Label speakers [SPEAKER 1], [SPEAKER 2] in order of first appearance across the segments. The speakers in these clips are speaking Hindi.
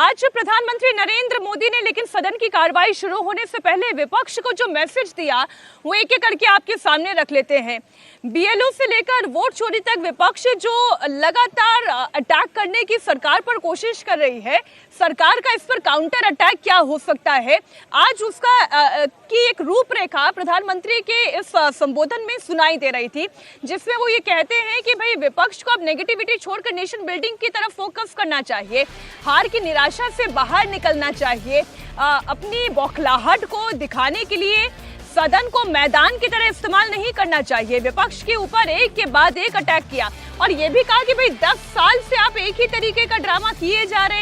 [SPEAKER 1] आज प्रधानमंत्री नरेंद्र मोदी ने लेकिन सदन की कार्रवाई शुरू होने से पहले विपक्ष को जो मैसेज दिया वो एक एक करके आपके सामने रख लेते हैं। बीएलओ से लेकर वोट चोरी तक विपक्ष जो लगातार अटैक करने की सरकार पर कोशिश कर रही है, सरकार का इस पर काउंटर अटैक क्या हो सकता है, आज उसका की एक रूपरेखा प्रधानमंत्री के इस संबोधन में सुनाई दे रही थी, जिसमें वो ये कहते हैं कि भाई विपक्ष को अब नेगेटिविटी छोड़कर नेशन बिल्डिंग की तरफ फोकस करना चाहिए, हार की निराशा से बाहर निकलना चाहिए, अपनी बौखलाहट को दिखाने के लिए सदन को मैदान की तरह इस्तेमाल नहीं करना चाहिए। विपक्ष के ऊपर एक के बाद एक अटैक किया और ये भी कहा कि भाई 10 साल से आप एक ही तरीके का ड्रामा किए जा रहे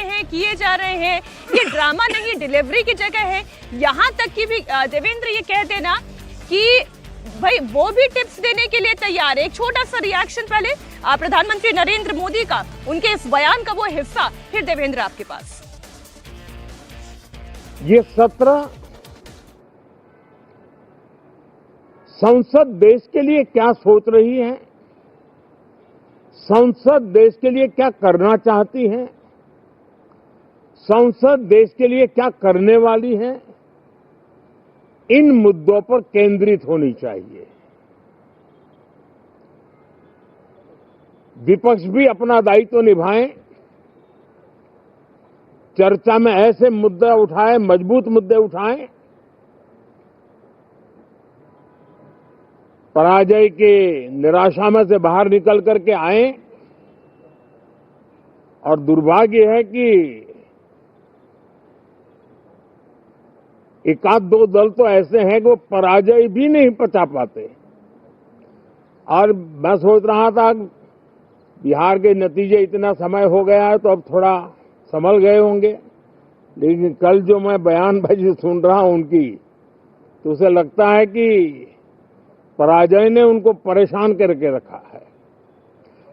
[SPEAKER 1] हैं, ये ड्रामा नहीं डिलीवरी की जगह है। यहाँ तक कि भी देवेंद्र ये कह देना कि भाई वो भी टिप्स देने के लिए तैयार है। एक छोटा सा रिएक्शन पहले प्रधानमंत्री नरेंद्र मोदी का, उनके इस बयान का वो हिस्सा, फिर देवेंद्र आपके पास।
[SPEAKER 2] ये सत्र संसद देश के लिए क्या सोच रही है, संसद देश के लिए क्या करना चाहती है, संसद देश के लिए क्या करने वाली है, इन मुद्दों पर केंद्रित होनी चाहिए। विपक्ष भी अपना दायित्व निभाएं, चर्चा में ऐसे मुद्दे उठाएं, मजबूत मुद्दे उठाएं, पराजय के निराशा में से बाहर निकल करके आए। और दुर्भाग्य है कि एकाध दो दल तो ऐसे हैं कि वो पराजय भी नहीं पचा पाते। और मैं सोच रहा था बिहार के नतीजे इतना समय हो गया है तो अब थोड़ा संभल गए होंगे, लेकिन कल जो मैं बयानबाजी सुन रहा हूं उनकी, तो उसे लगता है कि पराजय ने उनको परेशान करके रखा है।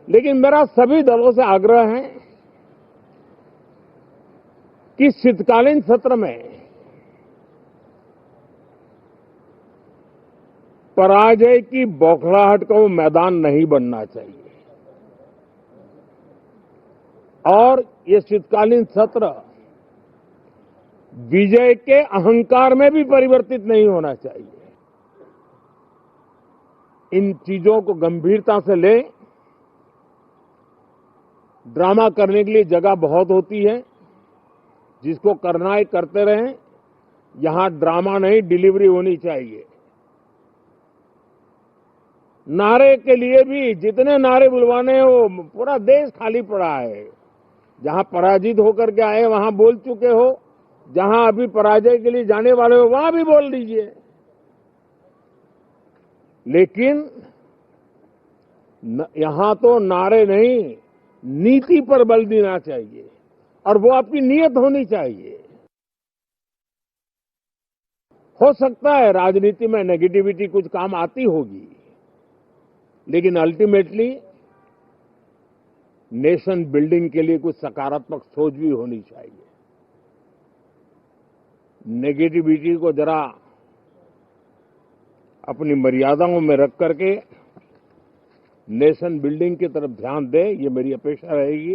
[SPEAKER 2] लेकिन मेरा सभी दलों से आग्रह है कि शीतकालीन सत्र में पराजय की बौखलाहट का वो मैदान नहीं बनना चाहिए और ये शीतकालीन सत्र विजय के अहंकार में भी परिवर्तित नहीं होना चाहिए। इन चीजों को गंभीरता से लें। ड्रामा करने के लिए जगह बहुत होती है, जिसको करना है करते रहें। यहां ड्रामा नहीं, डिलीवरी होनी चाहिए। नारे के लिए भी जितने नारे बुलवाने हैं वो पूरा देश खाली पड़ा है। जहां पराजित होकर के आए वहां बोल चुके हो, जहां अभी पराजय के लिए जाने वाले हो वहां भी बोल दीजिए। लेकिन यहां तो नारे नहीं, नीति पर बल देना चाहिए और वो आपकी नीयत होनी चाहिए। हो सकता है राजनीति में नेगेटिविटी कुछ काम आती होगी, लेकिन अल्टीमेटली नेशन बिल्डिंग के लिए कुछ सकारात्मक सोच भी होनी चाहिए। नेगेटिविटी को जरा अपनी मर्यादाओं में रख करके नेशन बिल्डिंग की तरफ ध्यान दे, ये मेरी अपेक्षा रहेगी।